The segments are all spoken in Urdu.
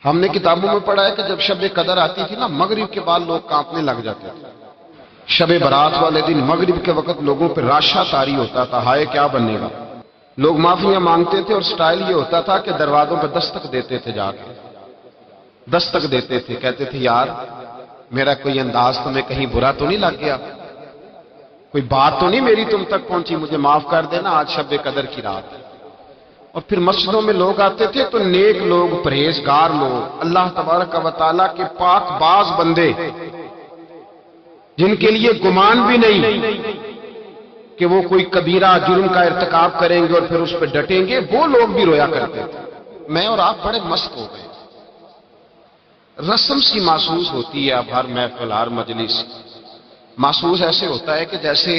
ہم نے کتابوں میں پڑھا ہے کہ جب شب قدر آتی تھی نا، مغرب کے بعد لوگ کانپنے لگ جاتے تھے۔ شب برات والے دن مغرب کے وقت لوگوں پہ راشا طاری ہوتا تھا، ہائے کیا بنے گا۔ لوگ معافیاں مانگتے تھے اور سٹائل یہ ہوتا تھا کہ دروازوں پہ دستک دیتے تھے، جا کے دستک دیتے تھے، کہتے تھے یار میرا کوئی انداز تمہیں کہیں برا تو نہیں لگ گیا، کوئی بات تو نہیں میری تم تک پہنچی، مجھے معاف کر دینا، آج شب قدر کی رات ہے۔ اور پھر مسجدوں میں لوگ آتے تھے تو نیک لوگ، پرہیزگار لوگ، اللہ تبارک و تعالیٰ کے پاک باز بندے، جن کے لیے گمان بھی نہیں کہ وہ کوئی کبیرہ جرم کا ارتکاب کریں گے اور پھر اس پہ ڈٹیں گے، وہ لوگ بھی رویا کرتے تھے۔ میں اور آپ بڑے مست ہو گئے، رسم سی محسوس ہوتی ہے اب ہر محفل، ہر مجلس، محسوس ایسے ہوتا ہے کہ جیسے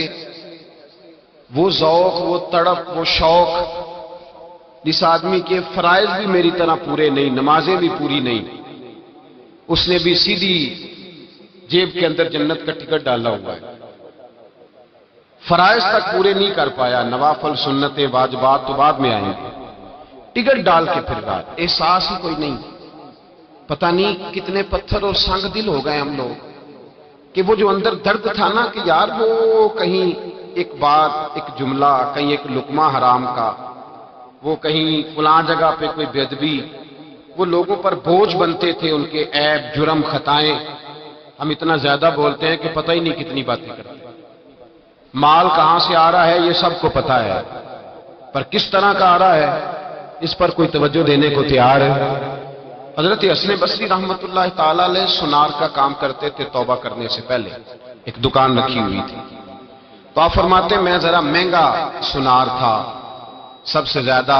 وہ ذوق، وہ تڑپ، وہ شوق جس آدمی کے فرائض بھی میری طرح پورے نہیں، نمازیں بھی پوری نہیں، اس نے بھی سیدھی جیب کے اندر جنت کا ٹکٹ ڈالا ہوا ہے، فرائض تک پورے نہیں کر پایا، نوافل سنتیں واجبات تو بعد میں آئیں گے، ٹکٹ ڈال کے پھر رہا، احساس ہی کوئی نہیں۔ پتہ نہیں کتنے پتھر اور سنگ دل ہو گئے ہم لوگ کہ وہ جو اندر درد تھا نا کہ یار وہ کہیں ایک بات، ایک جملہ، کہیں ایک لقمہ حرام کا، وہ کہیں فلاں جگہ پہ کوئی بے ادبی، وہ لوگوں پر بوجھ بنتے تھے، ان کے عیب، جرم، خطائیں۔ ہم اتنا زیادہ بولتے ہیں کہ پتہ ہی نہیں کتنی باتیں کرتے۔ مال کہاں سے آ رہا ہے یہ سب کو پتہ ہے، پر کس طرح کا آ رہا ہے اس پر کوئی توجہ دینے کو تیار ہے۔ حضرت حسن بصری رحمۃ اللہ تعالی علیہ سونار کا کام کرتے تھے، توبہ کرنے سے پہلے ایک دکان رکھی ہوئی تھی، تو آپ فرماتے ہیں میں ذرا مہنگا سونار تھا، سب سے زیادہ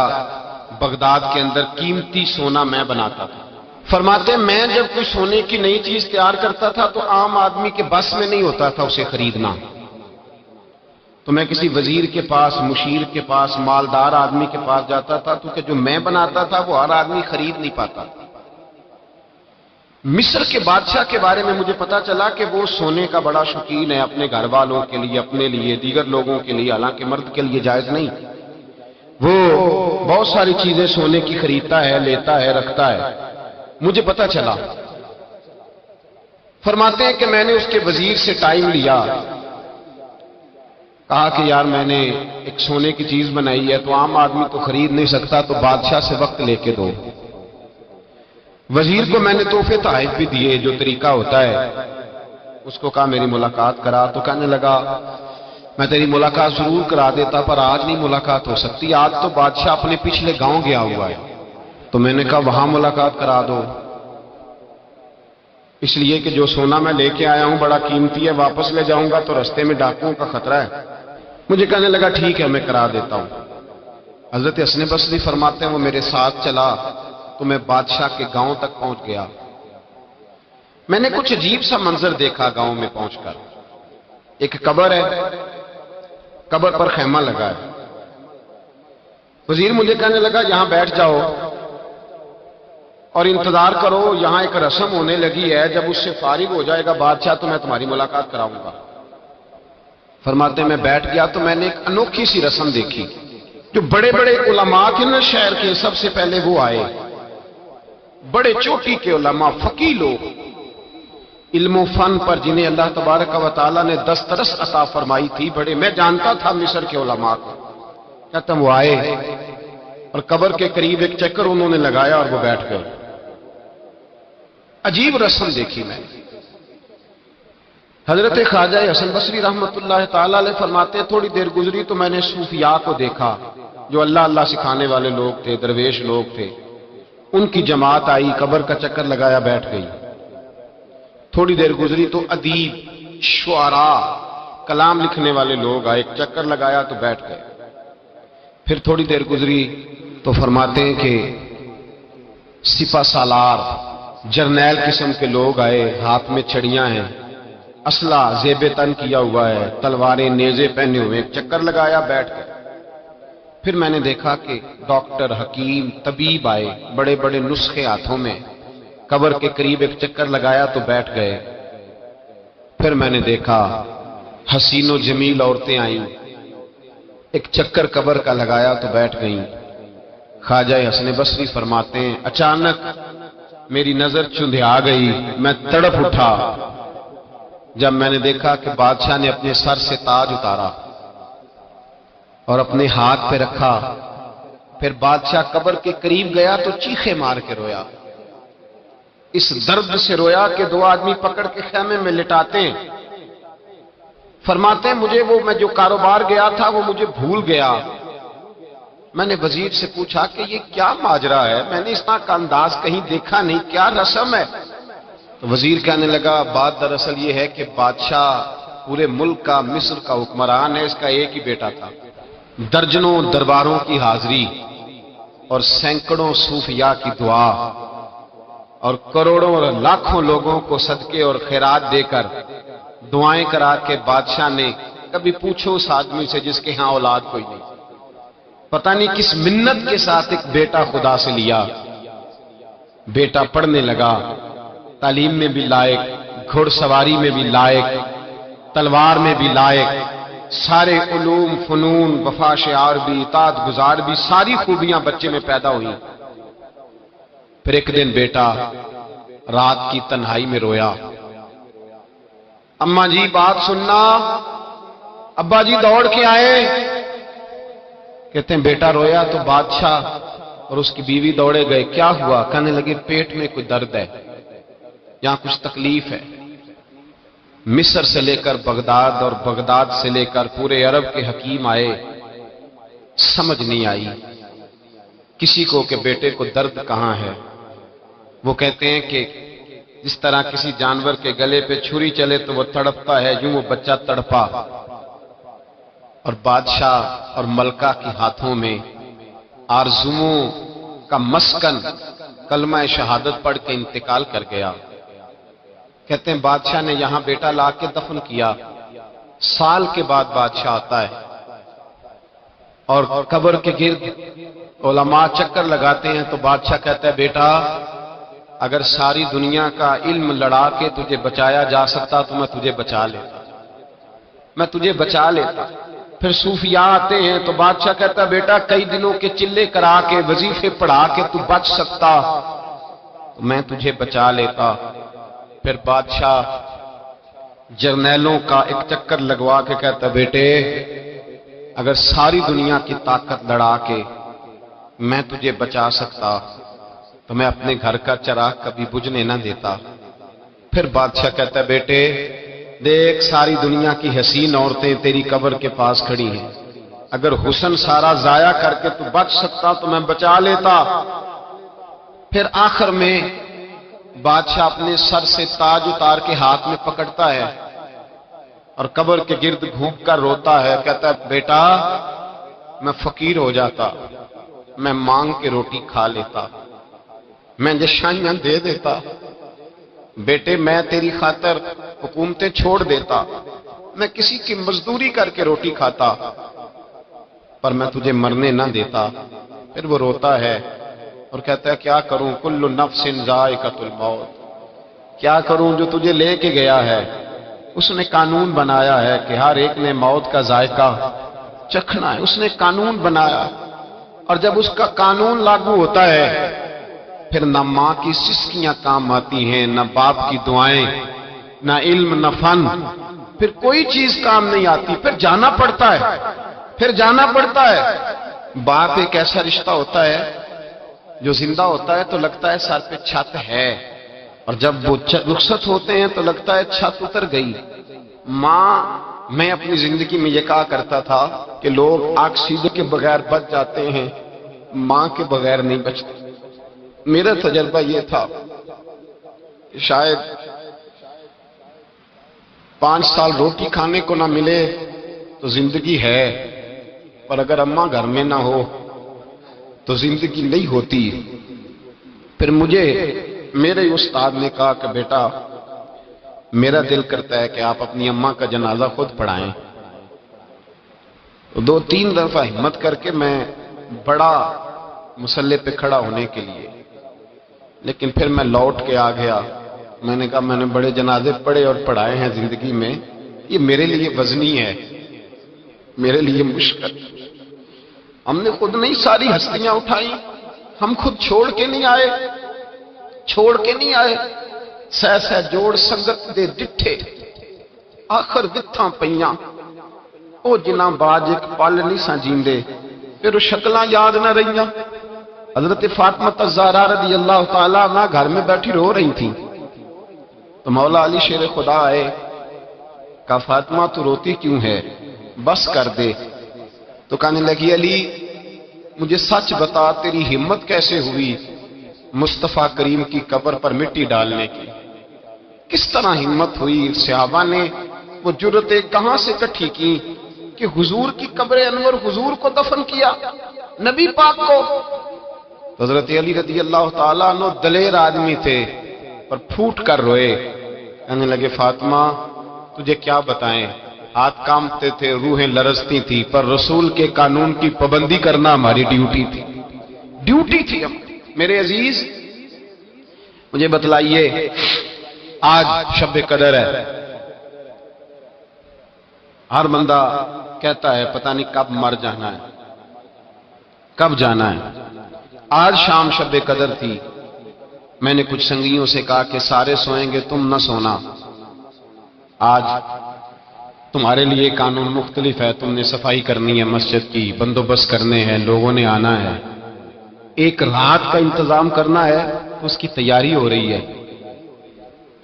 بغداد کے اندر قیمتی سونا میں بناتا تھا۔ فرماتے ہیں میں جب کوئی سونے کی نئی چیز تیار کرتا تھا تو عام آدمی کے بس میں نہیں ہوتا تھا اسے خریدنا، تو میں کسی وزیر کے پاس، مشیر کے پاس، مالدار آدمی کے پاس جاتا تھا، کیونکہ جو میں بناتا تھا وہ ہر آدمی خرید نہیں پاتا۔ مصر کے بادشاہ کے بارے میں مجھے پتا چلا کہ وہ سونے کا بڑا شوقین ہے، اپنے گھر والوں کے لیے، اپنے لیے، دیگر لوگوں کے لیے، حالانکہ مرد کے لیے جائز نہیں، وہ بہت ساری چیزیں سونے کی خریدتا ہے، لیتا ہے، رکھتا ہے، مجھے پتا چلا۔ فرماتے ہیں کہ میں نے اس کے وزیر سے ٹائم لیا، کہا کہ یار میں نے ایک سونے کی چیز بنائی ہے تو عام آدمی تو خرید نہیں سکتا، تو بادشاہ سے وقت لے کے دو۔ وزیر کو میں نے تحفے تحائف بھی دیے، جو طریقہ ہوتا ہے، اس کو کہا میری ملاقات کرا، تو کہنے لگا میں تیری ملاقات ضرور کرا دیتا پر آج نہیں ملاقات ہو سکتی، آج تو بادشاہ اپنے پچھلے گاؤں گیا ہوا ہے۔ تو میں نے کہا وہاں ملاقات کرا دو، اس لیے کہ جو سونا میں لے کے آیا ہوں بڑا قیمتی ہے، واپس لے جاؤں گا تو رستے میں ڈاکوؤں کا خطرہ ہے۔ مجھے کہنے لگا ٹھیک ہے میں کرا دیتا ہوں۔ حضرت حسن بصری فرماتے ہیں وہ میرے ساتھ چلا تو میں بادشاہ کے گاؤں تک پہنچ گیا۔ میں نے کچھ عجیب سا منظر دیکھا گاؤں میں پہنچ کر، ایک قبر ہے، قبر پر خیمہ لگا ہے۔ وزیر مجھے کہنے لگا یہاں بیٹھ جاؤ اور انتظار کرو، یہاں ایک رسم ہونے لگی ہے، جب اس سے فارغ ہو جائے گا بادشاہ تو میں تمہاری ملاقات کراؤں گا۔ فرماتے میں بیٹھ گیا تو میں نے ایک انوکھی سی رسم دیکھی، جو بڑے بڑے علماء تھے نا شہر کے، سب سے پہلے وہ آئے، بڑے چوٹی کے علماء، فقیہ لوگ، علم و فن پر جنہیں اللہ تبارک و تعالیٰ نے دسترس عطا فرمائی تھی، بڑے، میں جانتا تھا مصر کے علماء کو، کہتا وہ آئے اور قبر کے قریب ایک چکر انہوں نے لگایا اور وہ بیٹھ گئے۔ عجیب رسم دیکھی میں۔ حضرت خواجہ حسن بصری رحمۃ اللہ تعالی علیہ فرماتے ہیں تھوڑی دیر گزری تو میں نے صوفیاء کو دیکھا، جو اللہ اللہ سکھانے والے لوگ تھے، درویش لوگ تھے، ان کی جماعت آئی، قبر کا چکر لگایا، بیٹھ گئی۔ تھوڑی دیر گزری تو ادیب، شعراء، کلام لکھنے والے لوگ آئے، ایک چکر لگایا تو بیٹھ گئے۔ پھر تھوڑی دیر گزری تو فرماتے ہیں کہ سپہ سالار، جرنیل قسم کے لوگ آئے، ہاتھ میں چھڑیاں ہیں، اسلحہ زیب تن کیا ہوا ہے، تلواریں، نیزے پہنے ہوئے، ایک چکر لگایا، بیٹھ گئے۔ پھر میں نے دیکھا کہ ڈاکٹر، حکیم، طبیب آئے، بڑے بڑے نسخے ہاتھوں میں، قبر کے قریب ایک چکر لگایا تو بیٹھ گئے۔ پھر میں نے دیکھا حسین و جمیل عورتیں آئیں، ایک چکر قبر کا لگایا تو بیٹھ گئیں۔ خواجہ حسن بصری فرماتے ہیں اچانک میری نظر چندھیا گئی، میں تڑپ اٹھا جب میں نے دیکھا کہ بادشاہ نے اپنے سر سے تاج اتارا اور اپنے ہاتھ پہ رکھا۔ پھر بادشاہ قبر کے قریب گیا تو چیخے مار کے رویا، اس درد سے رویا کہ دو آدمی پکڑ کے خیمے میں لٹاتے ہیں، فرماتے ہیں مجھے وہ میں جو کاروبار گیا تھا وہ مجھے بھول گیا۔ میں نے وزیر سے پوچھا کہ یہ کیا ماجرا ہے، میں نے اس طرح کا انداز کہیں دیکھا نہیں، کیا رسم ہے؟ تو وزیر کہنے لگا بات دراصل یہ ہے کہ بادشاہ پورے ملک کا، مصر کا حکمران ہے، اس کا ایک ہی بیٹا تھا، درجنوں درباروں کی حاضری اور سینکڑوں صوفیاء کی دعا اور کروڑوں اور لاکھوں لوگوں کو صدقے اور خیرات دے کر دعائیں کرا کے بادشاہ نے کبھی پوچھو اس آدمی سے جس کے ہاں اولاد کوئی نہیں، پتہ نہیں کس منت کے ساتھ ایک بیٹا خدا سے لیا۔ بیٹا پڑھنے لگا، تعلیم میں بھی لائق، گھڑ سواری میں بھی لائق، تلوار میں بھی لائق، سارے علوم فنون، وفا شعار بھی، اطاعت گزار بھی، ساری خوبیاں بچے میں پیدا ہوئی۔ پھر ایک دن بیٹا رات کی تنہائی میں رویا، اماں جی بات سننا، ابا جی دوڑ کے آئے، کہتے ہیں بیٹا رویا تو بادشاہ اور اس کی بیوی دوڑے گئے، کیا ہوا؟ کہنے لگے پیٹ میں کوئی درد ہے، یہاں کچھ تکلیف ہے۔ مصر سے لے کر بغداد اور بغداد سے لے کر پورے عرب کے حکیم آئے، سمجھ نہیں آئی کسی کو کہ بیٹے کو درد کہاں ہے۔ وہ کہتے ہیں کہ جس طرح کسی جانور کے گلے پہ چھری چلے تو وہ تڑپتا ہے، یوں وہ بچہ تڑپا، اور بادشاہ اور ملکہ کے ہاتھوں میں آرزوؤں کا مسکن کلمہ شہادت پڑھ کے انتقال کر گیا۔ کہتے ہیں بادشاہ نے یہاں بیٹا لا کے دفن کیا، سال کے بعد بادشاہ آتا ہے اور قبر کے گرد علماء چکر لگاتے ہیں تو بادشاہ کہتا ہے بیٹا اگر ساری دنیا کا علم لڑا کے تجھے بچایا جا سکتا تو میں تجھے بچا لیتا، میں تجھے بچا لیتا۔ پھر صوفیاء آتے ہیں تو بادشاہ کہتا ہے بیٹا کئی دنوں کے چلے کرا کے وظیفے پڑھا کے تو بچ سکتا تو میں تجھے بچا لیتا۔ پھر بادشاہ جرنیلوں کا ایک چکر لگوا کے کہتا بیٹے اگر ساری دنیا کی طاقت لڑا کے میں تجھے بچا سکتا تو میں اپنے گھر کا چراغ کبھی بجھنے نہ دیتا۔ پھر بادشاہ کہتا ہے بیٹے دیکھ ساری دنیا کی حسین عورتیں تیری قبر کے پاس کھڑی ہیں، اگر حسن سارا ضائع کر کے تو بچ سکتا تو میں بچا لیتا۔ پھر آخر میں بادشاہ اپنے سر سے تاج اتار کے ہاتھ میں پکڑتا ہے اور قبر کے گرد گھوم کر روتا ہے، کہتا ہے بیٹا میں فقیر ہو جاتا، میں مانگ کے روٹی کھا لیتا، میں جشانیاں دے دیتا، بیٹے میں تیری خاطر حکومتیں چھوڑ دیتا، میں کسی کی مزدوری کر کے روٹی کھاتا، پر میں تجھے مرنے نہ دیتا۔ پھر وہ روتا ہے اور کہتا ہے کیا کروں کل نفس ذائقۃ الموت، کیا کروں جو تجھے لے کے گیا ہے اس نے قانون بنایا ہے کہ ہر ایک نے موت کا ذائقہ چکھنا ہے، اس نے قانون بنایا، اور جب اس کا قانون لاگو ہوتا ہے پھر نہ ماں کی سسکیاں کام آتی ہیں، نہ باپ کی دعائیں، نہ علم، نہ فن، پھر کوئی چیز کام نہیں آتی، پھر جانا پڑتا ہے، پھر جانا پڑتا ہے۔ باپ ایک ایسا رشتہ ہوتا ہے جو زندہ ہوتا ہے تو لگتا ہے سر پہ چھت ہے، اور جب وہ رخصت ہوتے ہیں تو لگتا ہے چھت اتر گئی۔ ماں، میں اپنی زندگی میں یہ کہا کرتا تھا کہ لوگ آکسیجن کے بغیر بچ جاتے ہیں، ماں کے بغیر نہیں بچتے۔ میرا تجربہ یہ تھا شاید 5 سال روٹی کھانے کو نہ ملے تو زندگی ہے، پر اگر اماں گھر میں نہ ہو تو زندگی نہیں ہوتی۔ پھر مجھے میرے استاد نے کہا کہ بیٹا میرا دل کرتا ہے کہ آپ اپنی اماں کا جنازہ خود پڑھائیں۔ 2-3 دفعہ ہمت کر کے میں بڑا مصلی پہ کھڑا ہونے کے لیے، لیکن پھر میں لوٹ کے آ گیا۔ میں نے کہا میں نے بڑے جنازے پڑھے اور پڑھائے ہیں زندگی میں، یہ میرے لیے وزنی ہے، میرے لیے مشکل۔ ہم نے خود نہیں ساری ہستیاں اٹھائی، ہم خود چھوڑ کے نہیں آئے، چھوڑ کے نہیں آئے، سہ سہ جوڑ سنگت دے ڈٹھے، آخر وتھاں پیاں او جنہ باج ایک پل نہیں سا جیندے، پھر شکلاں یاد نہ رہیاں۔ حضرت فاطمہ الزہرا رضی اللہ تعالیٰ عنہ گھر میں بیٹھی رو رہی تھیں، تو مولا علی شیر خدا آئے، کہا فاطمہ تو روتی کیوں ہے، بس کر دے۔ تو کہنے لگی علی مجھے سچ بتا تیری ہمت کیسے ہوئی مصطفیٰ کریم کی قبر پر مٹی ڈالنے کی، کس طرح ہمت ہوئی؟ صحابہ نے وہ جرتیں کہاں سے اکٹھی کی کہ حضور کی قبر انور حضور کو دفن کیا، نبی پاک کو۔ حضرت علی رضی اللہ تعالیٰ عنہ دلیر آدمی تھے پر پھوٹ کر روئے، کہنے لگے فاطمہ تجھے کیا بتائیں، ہاتھ کامتے تھے، روحیں لرزتی تھی، پر رسول کے قانون کی پابندی کرنا ہماری ڈیوٹی تھی، ڈیوٹی تھی ہم۔ میرے عزیز مجھے بتلائیے، آج شب قدر ہے، ہر بندہ کہتا ہے پتہ نہیں کب مر جانا ہے، کب جانا ہے۔ آج شام شب قدر تھی، میں نے کچھ سنگیوں سے کہا کہ سارے سوئیں گے تم نہ سونا، آج تمہارے لیے قانون مختلف ہے، تم نے صفائی کرنی ہے، مسجد کی بندوبست کرنے ہیں، لوگوں نے آنا ہے، ایک رات کا انتظام کرنا ہے، اس کی تیاری ہو رہی ہے۔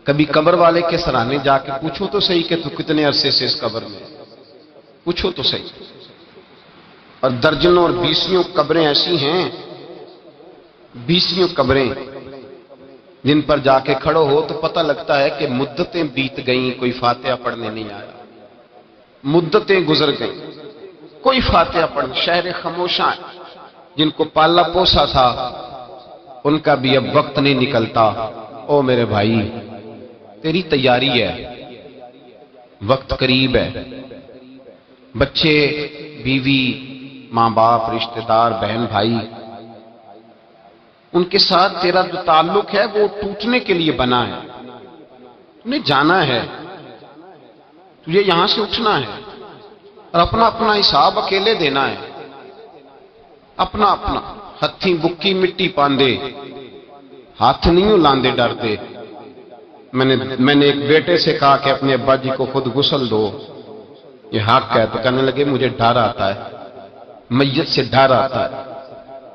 کبھی قبر والے کے سرانے جا کے پوچھو تو صحیح کہ تو کتنے عرصے سے اس قبر میں، پوچھو تو صحیح۔ اور درجنوں اور بیسیوں قبریں ایسی ہیں، بیسیوں قبریں جن پر جا کے کھڑو ہو تو پتہ لگتا ہے کہ مدتیں بیت گئیں، کوئی فاتحہ پڑھنے نہیں آیا، مدتیں گزر گئیں، کوئی فاتحہ پڑھ، شہر خاموشاں جن کو پالا پوسا تھا ان کا بھی اب وقت نہیں نکلتا۔ او میرے بھائی تیری تیاری ہے، وقت قریب ہے، بچے، بیوی، ماں باپ، رشتہ دار، بہن بھائی، ان کے ساتھ تیرا جو تعلق ہے وہ ٹوٹنے کے لیے بنا ہے، تمہیں جانا ہے، تجھے یہاں سے اٹھنا ہے اور اپنا اپنا حساب اکیلے دینا ہے، اپنا اپنا، ہتھی بکی مٹی پاندے، ہاتھ نہیں لاندے ڈرتے۔ میں نے ایک بیٹے سے کہا کہ اپنے ابا جی کو خود غسل دو، یہ حق ہے، تو کہنے لگے مجھے ڈر آتا ہے، میت سے ڈر آتا ہے،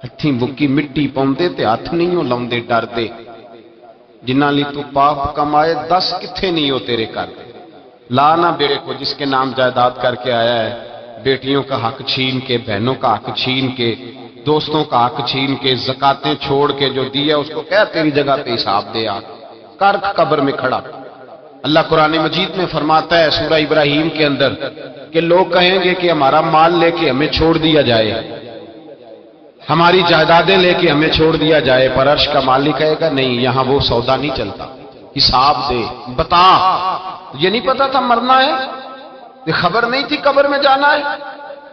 ہتھی بکی مٹی پاؤندے تے ہاتھ نہیں لاندے ڈرتے، جنہ لی تو پاپ کمائے 10 کتھے نہیں ہو تیرے کر دے، لانا بیڑے کو جس کے نام جائیداد کر کے آیا ہے، بیٹیوں کا حق چھین کے، بہنوں کا حق چھین کے، دوستوں کا حق چھین کے، زکاتیں چھوڑ کے جو دیا اس کو کہہ تیری جگہ پہ حساب دے آ کر قبر میں کھڑا۔ اللہ قرآن مجید میں فرماتا ہے سورہ ابراہیم کے اندر کہ لوگ کہیں گے کہ ہمارا مال لے کے ہمیں چھوڑ دیا جائے، ہماری جائیدادیں لے کے ہمیں چھوڑ دیا جائے، پر عرش کا مالک کہے گا نہیں، یہاں وہ سودا نہیں چلتا، حساب دے، بتا۔ یہ نہیں پتا تھا مرنا ہے، یہ خبر نہیں تھی قبر میں جانا ہے؟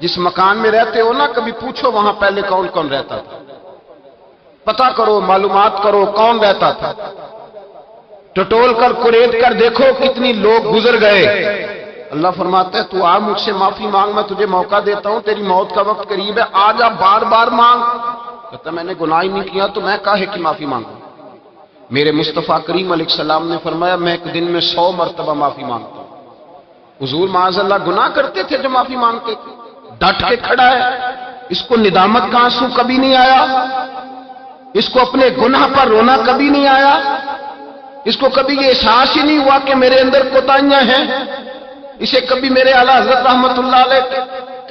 جس مکان میں رہتے ہو نا کبھی پوچھو وہاں پہلے کون کون رہتا تھا، پتا کرو، معلومات کرو کون رہتا تھا، ٹٹول کر قرید کر دیکھو کتنی لوگ گزر گئے۔ اللہ فرماتا ہے تو آ مجھ سے معافی مانگ، میں تجھے موقع دیتا ہوں، تیری موت کا وقت قریب ہے، آ جا بار بار مانگ۔ کہتا میں نے گناہ ہی نہیں کیا تو میں کاہے کی معافی مانگوں؟ میرے مصطفیٰ کریم علیہ السلام نے فرمایا میں ایک دن میں 100 مرتبہ معافی مانگتا ہوں۔ حضور معاذ اللہ گناہ کرتے تھے جو معافی مانگتے تھے، ڈٹ کے کھڑا ہے، اس کو ندامت کا آنسو کبھی نہیں آیا، اس کو اپنے گناہ پر رونا کبھی نہیں آیا، اس کو کبھی یہ احساس ہی نہیں ہوا کہ میرے اندر کوتاہیاں ہیں۔ اسے کبھی میرے اعلیٰ حضرت رحمت اللہ علیہ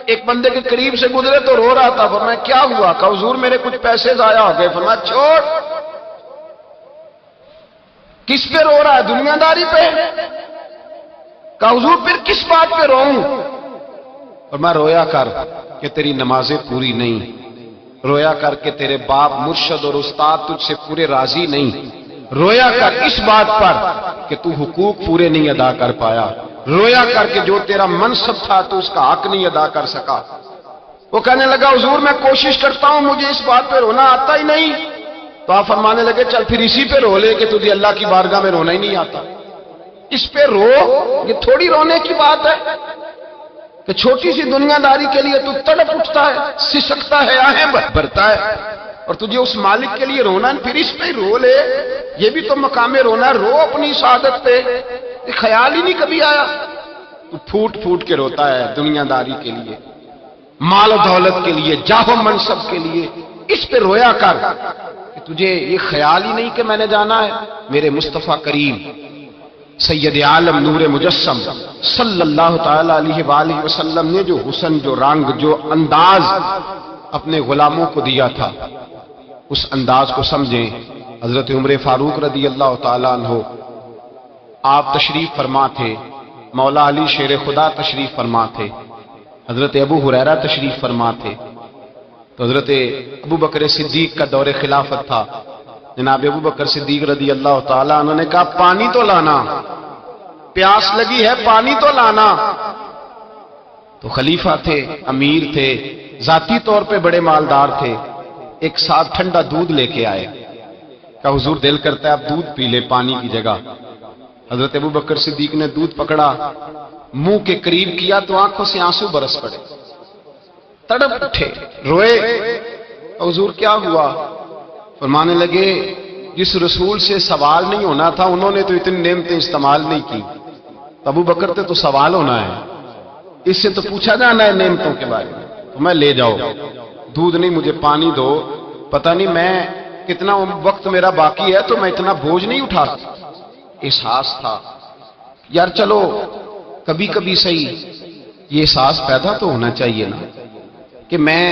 ایک بندے کے قریب سے گزرے تو رو رہا تھا، فرمایا کیا ہوا؟ کہا حضور میرے کچھ پیسے ضائع ہو گئے۔ فرمایا چھوڑ، کس پہ رو رہا ہے؟ دنیا داری پہ؟ کہا حضور پھر کس بات پہ روؤں؟ فرمایا رویا کر کہ تیری نمازیں پوری نہیں، رویا کر کے تیرے باپ مرشد اور استاد تجھ سے پورے راضی نہیں، رویا کر اس بات پر کہ تو حقوق پورے نہیں ادا کر پایا، رویا کر کے جو تیرا منصب تھا تو اس کا حق نہیں ادا کر سکا۔ وہ کہنے لگا حضور میں کوشش کرتا ہوں، مجھے اس بات پہ رونا آتا ہی نہیں۔ تو آپ فرمانے لگے چل پھر اسی پہ رو لے کہ تجھے اللہ کی بارگاہ میں رونا ہی نہیں آتا، اس پہ رو۔ یہ تھوڑی رونے کی بات ہے کہ چھوٹی سی دنیا داری کے لیے تو تڑپ اٹھتا ہے، سسکتا ہے، آہیں بھرتا ہے، اور تجھے اس مالک کے لیے رونا ہے، پھر اس پہ رو لے، یہ بھی تو مقام رونا ہے، رو اپنی سعادت پہ، یہ خیال ہی نہیں کبھی آیا۔ تو پھوٹ پھوٹ کے روتا ہے دنیا داری کے لیے، مال و دولت کے لیے، جاہ و منصب کے لیے، اس پہ رویا کر کہ تجھے یہ خیال ہی نہیں کہ میں نے جانا ہے میرے مصطفیٰ کریم سید عالم نور مجسم صلی اللہ تعالی علیہ وآلہ وسلم نے جو حسن، جو رنگ، جو انداز اپنے غلاموں کو دیا تھا، اس انداز کو سمجھیں۔ حضرت عمر فاروق رضی اللہ تعالیٰ عنہ آپ تشریف فرما تھے، مولا علی شیر خدا تشریف فرما تھے، حضرت ابو ہریرہ تشریف فرما تھے، تو حضرت ابو بکر صدیق کا دور خلافت تھا، جناب ابو بکر صدیق رضی اللہ تعالیٰ عنہ نے کہا پانی تو لانا، پیاس لگی ہے، پانی تو لانا۔ تو خلیفہ تھے، امیر تھے، ذاتی طور پہ بڑے مالدار تھے، ایک ساتھ ٹھنڈا دودھ لے کے آئے، کہا حضور دل کرتا ہے آپ دودھ پی لے پانی کی جگہ۔ حضرت ابو بکر صدیق نے دودھ پکڑا، منہ کے قریب کیا تو آنکھوں سے آنسو برس پڑے، تڑپ اٹھے، روئے۔ حضور کیا ہوا؟ فرمانے لگے جس رسول سے سوال نہیں ہونا تھا انہوں نے تو اتنی نعمتیں استعمال نہیں کی، ابو بکر سے تو سوال ہونا ہے، اس سے تو پوچھا جانا ہے نعمتوں کے بارے میں، تو میں لے جاؤ دودھ نہیں مجھے پانی دو، پتہ نہیں میں کتنا وقت میرا باقی ہے تو میں اتنا بوجھ نہیں اٹھا سکتا۔ احساس تھا یار چلو کبھی کبھی صحیح یہ احساس پیدا تو ہونا چاہیے نا کہ میں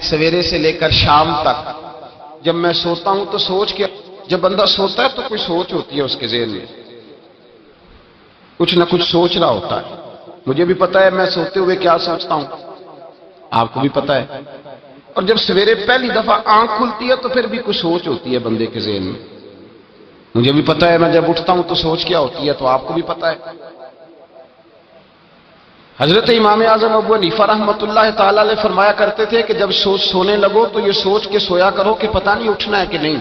سویرے سے لے کر شام تک جب میں سوتا ہوں تو سوچ کے، جب بندہ سوتا ہے تو کوئی سوچ ہوتی ہے اس کے ذہن میں، کچھ نہ کچھ سوچ رہا ہوتا ہے۔ مجھے بھی پتا ہے میں سوتے ہوئے کیا سوچتا ہوں، آپ کو بھی پتا ہے، اور جب سویرے پہلی دفعہ آنکھ کھلتی ہے تو پھر بھی کچھ سوچ ہوتی ہے بندے کے ذہن میں۔ مجھے بھی پتا ہے میں جب اٹھتا ہوں تو سوچ کیا ہوتی ہے، تو آپ کو بھی پتا ہے۔ حضرت امام اعظم ابو حنیفہ رحمۃ اللہ تعالی علیہ فرمایا کرتے تھے کہ جب سونے لگو تو یہ سوچ کے سویا کرو کہ پتہ نہیں اٹھنا ہے کہ نہیں،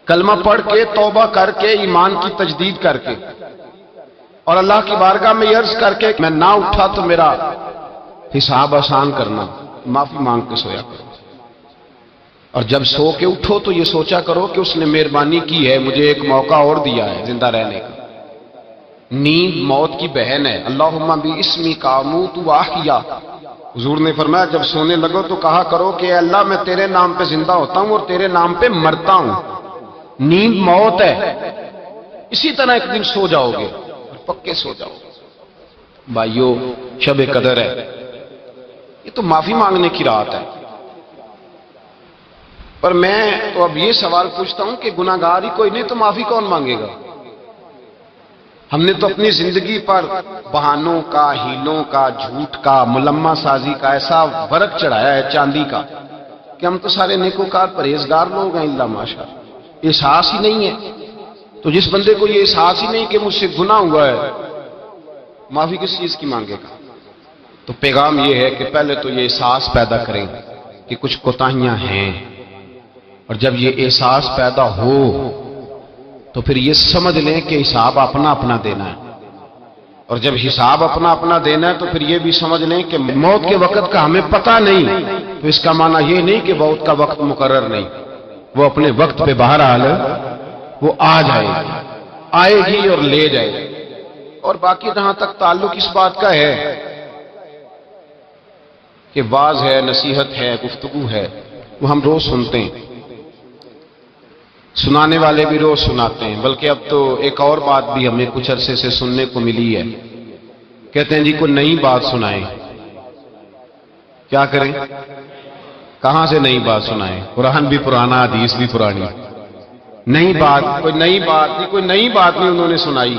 کلمہ پڑھ کے، توبہ کر کے، ایمان کی تجدید کر کے، اور اللہ کی بارگاہ میں عرض کر کے میں نہ اٹھا تو میرا حساب آسان کرنا، معافی مانگ کے سویا کرو، اور جب سو کے اٹھو تو یہ سوچا کرو کہ اس نے مہربانی کی ہے، مجھے ایک موقع اور دیا ہے زندہ رہنے کا۔ نیند موت کی بہن ہے، اللہم باسمی کا اموت واحیا، حضور نے فرمایا جب سونے لگو تو کہا کرو کہ اے اللہ میں تیرے نام پہ زندہ ہوتا ہوں اور تیرے نام پہ مرتا ہوں۔ نیند موت ہے، اسی طرح ایک دن سو جاؤ گے، پکے سو جاؤ گے۔ بھائیو شب قدر ہے، یہ تو معافی مانگنے کی رات ہے، پر میں تو اب یہ سوال پوچھتا ہوں کہ گناہگار ہی کوئی نہیں تو معافی کون مانگے گا؟ ہم نے تو اپنی زندگی پر بہانوں کا، ہیلوں کا، جھوٹ کا، ملمہ سازی کا ایسا ورق چڑھایا ہے چاندی کا کہ ہم تو سارے نیکوکار پرہیزگار لوگ ہیں اللہ ماشاء، احساس ہی نہیں ہے۔ تو جس بندے کو یہ احساس ہی نہیں کہ مجھ سے گناہ ہوا ہے، معافی کس چیز کی مانگے گا؟ تو پیغام یہ ہے کہ پہلے تو یہ احساس پیدا کریں کہ کچھ کوتاہیاں ہیں، اور جب یہ احساس پیدا ہو تو پھر یہ سمجھ لیں کہ حساب اپنا اپنا دینا ہے، اور جب حساب اپنا اپنا دینا ہے تو پھر یہ بھی سمجھ لیں کہ موت کے وقت کا ہمیں پتہ نہیں، تو اس کا معنی یہ نہیں کہ موت کا وقت مقرر نہیں، وہ اپنے وقت پہ بہرحال وہ آ جائے گی، آئے گی اور لے جائے گی۔ اور باقی جہاں تک تعلق اس بات کا ہے کہ واعظ ہے، نصیحت ہے، گفتگو ہے، وہ ہم روز سنتے ہیں، سنانے والے بھی روز سناتے ہیں، بلکہ اب تو ایک اور بات بھی ہمیں کچھ عرصے سے سننے کو ملی ہے، کہتے ہیں جی کوئی نئی بات سنائیں۔ کیا کریں؟ کہاں سے نئی بات سنائیں؟ قرآن بھی پرانا، حدیث بھی پرانی، نئی بات کوئی نئی بات نہیں، کوئی نئی بات نہیں انہوں نے سنائی۔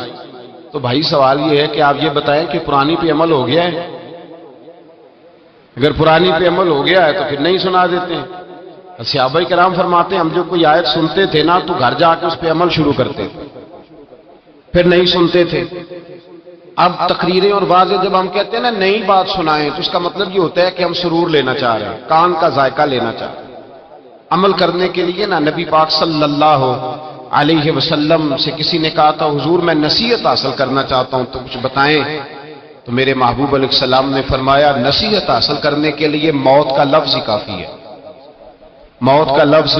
تو بھائی سوال یہ ہے کہ آپ یہ بتائیں کہ پرانی پہ عمل ہو گیا ہے؟ اگر پرانی پہ عمل ہو گیا ہے تو پھر نہیں سنا دیتے ہیں۔ صحابہ کرام فرماتے ہیں ہم جو کوئی آیت سنتے تھے نا تو گھر جا کے اس پہ عمل شروع کرتے تھے، پھر نہیں سنتے تھے۔ اب تقریریں اور واضح جب ہم کہتے ہیں نا نئی بات سنائیں تو اس کا مطلب یہ ہوتا ہے کہ ہم سرور لینا چاہ رہے ہیں، کان کا ذائقہ لینا چاہ رہے ہیں۔ عمل کرنے کے لیے نا نبی پاک صلی اللہ علیہ وسلم سے کسی نے کہا تھا حضور میں نصیحت حاصل کرنا چاہتا ہوں تو کچھ بتائیں، تو میرے محبوب علیہ السلام نے فرمایا نصیحت حاصل کرنے کے لیے موت کا لفظ ہی کافی ہے۔ موت کا لفظ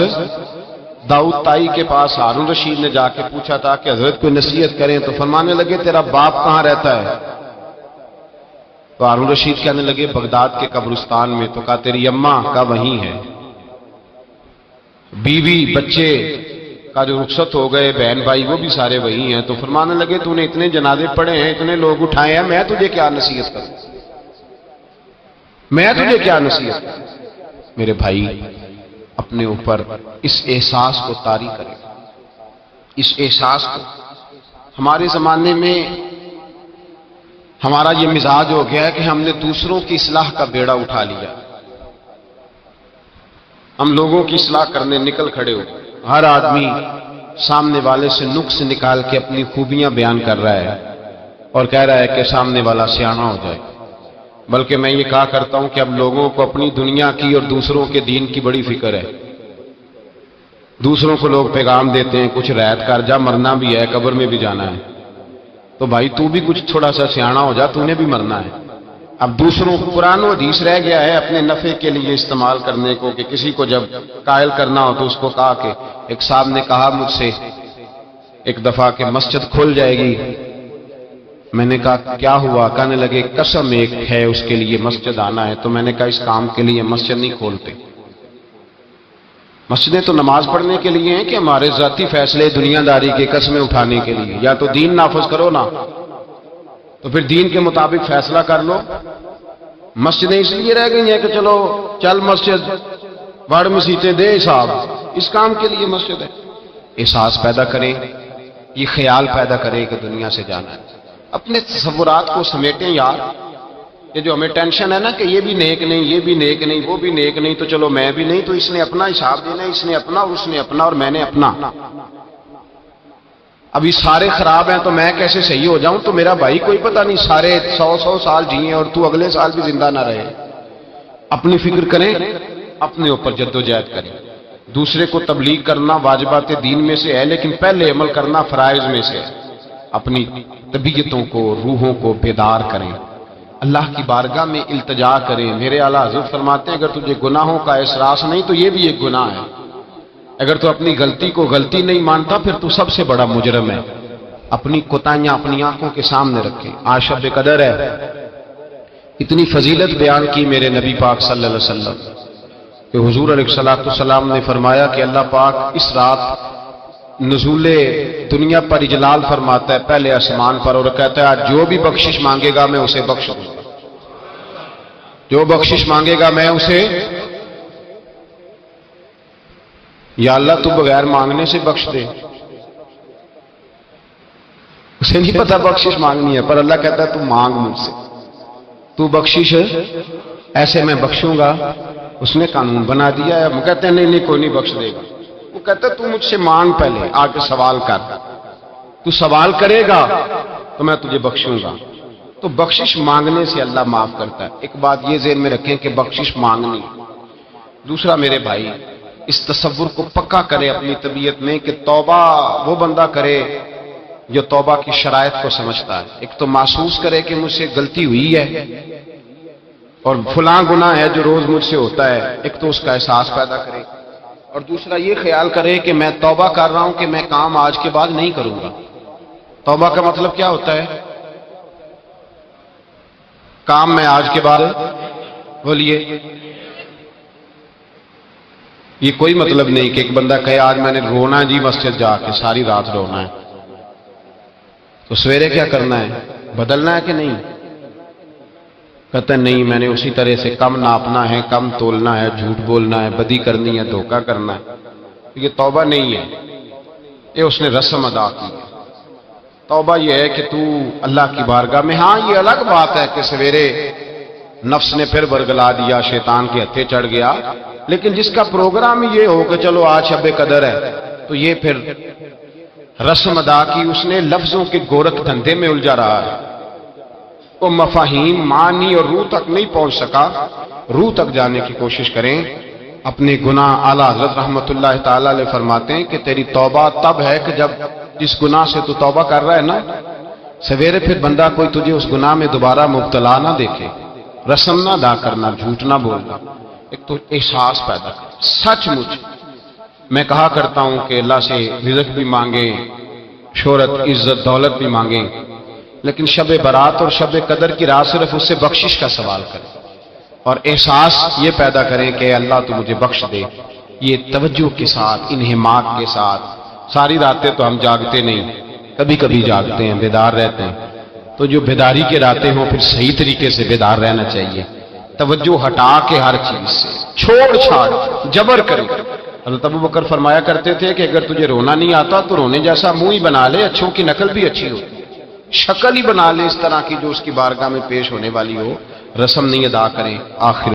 داؤد تائی کے پاس ہارون رشید نے جا کے پوچھا تھا کہ حضرت کوئی نصیحت کریں، تو فرمانے لگے تیرا باپ کہاں رہتا ہے؟ تو ہارون رشید کہنے لگے بغداد کے قبرستان میں۔ تو کہا تیری اماں کا وہیں ہے، بیوی بچے کا جو رخصت ہو گئے بہن بھائی وہ بھی سارے وہی ہیں۔ تو فرمانے لگے تو نے اتنے جنازے پڑھے ہیں، اتنے لوگ اٹھائے ہیں، میں تجھے کیا نصیحت کروں، میں تجھے کیا نصیحت کروں؟ میرے بھائی اپنے اوپر اس احساس کو طاری کریں، اس احساس کو۔ ہمارے زمانے میں ہمارا یہ مزاج ہو گیا ہے کہ ہم نے دوسروں کی اصلاح کا بیڑا اٹھا لیا، ہم لوگوں کی اصلاح کرنے نکل کھڑے ہو، ہر آدمی سامنے والے سے نقص نکال کے اپنی خوبیاں بیان کر رہا ہے اور کہہ رہا ہے کہ سامنے والا سیاںا ہو جائے۔ بلکہ میں یہ کہا کرتا ہوں کہ اب لوگوں کو اپنی دنیا کی اور دوسروں کے دین کی بڑی فکر ہے۔ دوسروں کو لوگ پیغام دیتے ہیں کچھ رعایت کر جا، مرنا بھی ہے، قبر میں بھی جانا ہے، تو بھائی تو بھی کچھ تھوڑا سا سیاںا ہو جا، تو نے بھی مرنا ہے۔ اب دوسروں کو قرآن و حدیث رہ گیا ہے اپنے نفع کے لیے استعمال کرنے کو، کہ کسی کو جب قائل کرنا ہو تو اس کو کہا کہ ایک صاحب نے کہا مجھ سے ایک دفعہ کہ مسجد کھل جائے گی، میں نے کہا کیا ہوا؟ کہنے لگے قسم ایک ہے اس کے لیے مسجد آنا ہے۔ تو میں نے کہا اس کام کے لیے مسجد نہیں کھولتے، مسجدیں تو نماز پڑھنے کے لیے ہیں کہ ہمارے ذاتی فیصلے دنیا داری کے قسمیں اٹھانے کے لیے؟ یا تو دین نافذ کرو نا، تو پھر دین کے مطابق فیصلہ کر لو۔ مسجدیں اس لیے رہ گئی ہیں کہ چلو چل مسجد بڑھ مسیتیں دے صاحب، اس کام کے لیے مسجد ہے۔ احساس پیدا کریں، یہ خیال پیدا کریں کہ دنیا سے جانا ہے، اپنے تصورات کو سمیٹیں یار۔ یہ جو ہمیں ٹینشن ہے نا کہ یہ بھی نیک نہیں، یہ بھی نیک نہیں، وہ بھی نیک نہیں، تو چلو میں بھی نہیں، تو اس نے اپنا حساب دینا، اس نے اپنا، اس نے اپنا، اور میں نے اپنا۔ ابھی سارے خراب ہیں تو میں کیسے صحیح ہو جاؤں؟ تو میرا بھائی کوئی پتہ نہیں سارے 100 سال جیئیں اور تو اگلے سال بھی زندہ نہ رہے۔ اپنی فکر کریں، اپنے اوپر جدوجہد کریں۔ دوسرے کو تبلیغ کرنا واجبات دین میں سے ہے، لیکن پہلے عمل کرنا فرائض میں سے ہے۔ اپنی طبیعتوں کو، روحوں کو بیدار کریں، اللہ کی بارگاہ میں التجا کریں۔ میرے اعلیٰ حضرت فرماتے ہیں اگر تجھے گناہوں کا احساس نہیں تو یہ بھی ایک گناہ ہے۔ اگر تو اپنی غلطی کو غلطی نہیں مانتا پھر تو سب سے بڑا مجرم ہے۔ اپنی کوتاہیاں اپنی آنکھوں کے سامنے رکھیں۔ آج شب قدر ہے، اتنی فضیلت بیان کی میرے نبی پاک صلی اللہ علیہ وسلم کہ حضور علیہ السلام نے فرمایا کہ اللہ پاک اس رات نزول دنیا پر اجلال فرماتا ہے پہلے آسمان پر، اور کہتا ہے آج جو بھی بخشش مانگے گا میں اسے بخش دوں گا، جو بخشش مانگے گا میں اسے۔ یا اللہ تو بغیر مانگنے سے بخش دے، اسے نہیں پتا بخشش مانگنی ہے، پر اللہ کہتا ہے تو مانگ مجھ سے، تو بخشش ایسے میں بخشوں گا۔ اس نے قانون بنا دیا ہے، وہ کہتے ہیں نہیں نہیں کوئی نہیں بخش دے گا۔ وہ کہتا ہے تو مجھ سے مانگ، پہلے آ کے سوال کر، تو سوال کرے گا تو میں تجھے بخشوں گا۔ تو بخشش مانگنے سے اللہ معاف کرتا ہے۔ ایک بات یہ ذہن میں رکھیں کہ بخشش مانگنی۔ دوسرا میرے بھائی اس تصور کو پکا کرے اپنی طبیعت میں کہ توبہ وہ بندہ کرے جو توبہ کی شرائط کو سمجھتا ہے۔ ایک تو محسوس کرے کہ مجھ سے غلطی ہوئی ہے اور فلاں گناہ ہے جو روز مجھ سے ہوتا ہے، ایک تو اس کا احساس پیدا کرے، اور دوسرا یہ خیال کرے کہ میں توبہ کر رہا ہوں کہ میں کام آج کے بعد نہیں کروں گا۔ توبہ کا مطلب کیا ہوتا ہے؟ کام میں آج کے بعد، بولیے، یہ کوئی مطلب نہیں کہ ایک بندہ کہے آج میں نے رونا جی مسجد جا کے ساری رات رونا ہے، تو سویرے کیا کرنا ہے؟ بدلنا ہے کہ نہیں؟ کہتے ہیں نہیں میں نے اسی طرح سے کم ناپنا ہے، کم تولنا ہے، جھوٹ بولنا ہے، بدی کرنی ہے، دھوکہ کرنا ہے۔ یہ توبہ نہیں ہے، یہ اس نے رسم ادا کی ہے۔ توبہ یہ ہے کہ تو اللہ کی بارگاہ میں، ہاں یہ الگ بات ہے کہ سویرے نفس نے پھر برگلا دیا، شیطان کے ہتھے چڑھ گیا، لیکن جس کا پروگرام یہ ہو کہ چلو آج شب قدر ہے، تو یہ پھر رسم ادا کی، اس نے لفظوں کے گورکھ دھندے میں الجھا رہا ہے، وہ مفاہیم معنی اور روح تک نہیں پہنچ سکا۔ روح تک جانے کی کوشش کریں۔ اپنے گناہ اعلیٰ حضرت رحمت اللہ تعالی علیہ فرماتے ہیں کہ تیری توبہ تب ہے کہ جب جس گناہ سے تو توبہ کر رہا ہے نا، سویرے پھر بندہ کوئی تجھے اس گناہ میں دوبارہ مبتلا نہ دیکھے، رسم نہ ادا کرنا، جھوٹ نہ بولنا۔ ایک تو احساس پیدا کریں سچ مچ. میں کہا کرتا ہوں کہ اللہ سے رزق بھی مانگیں، شہرت عزت دولت بھی مانگیں، لیکن شب برات اور شب قدر کی رات صرف اس سے بخشش کا سوال کریں اور احساس یہ پیدا کریں کہ اللہ تو مجھے بخش دے. یہ توجہ کے ساتھ انہماک کے ساتھ. ساری راتیں تو ہم جاگتے نہیں، کبھی کبھی جاگتے ہیں، بیدار رہتے ہیں. تو جو بیداری کے راتیں ہوں پھر صحیح طریقے سے بیدار رہنا چاہیے، توجہ ہٹا کے ہر چیز سے، چھوڑ چھاڑ جبر کرے. حضرت ابو بکر فرمایا کرتے تھے کہ اگر تجھے رونا نہیں آتا تو رونے جیسا منہ ہی بنا لے، اچھوں کی نقل بھی اچھی ہوتی، شکل ہی بنا لے اس طرح کی جو اس کی بارگاہ میں پیش ہونے والی ہو، رسم نہیں ادا کریں. آخر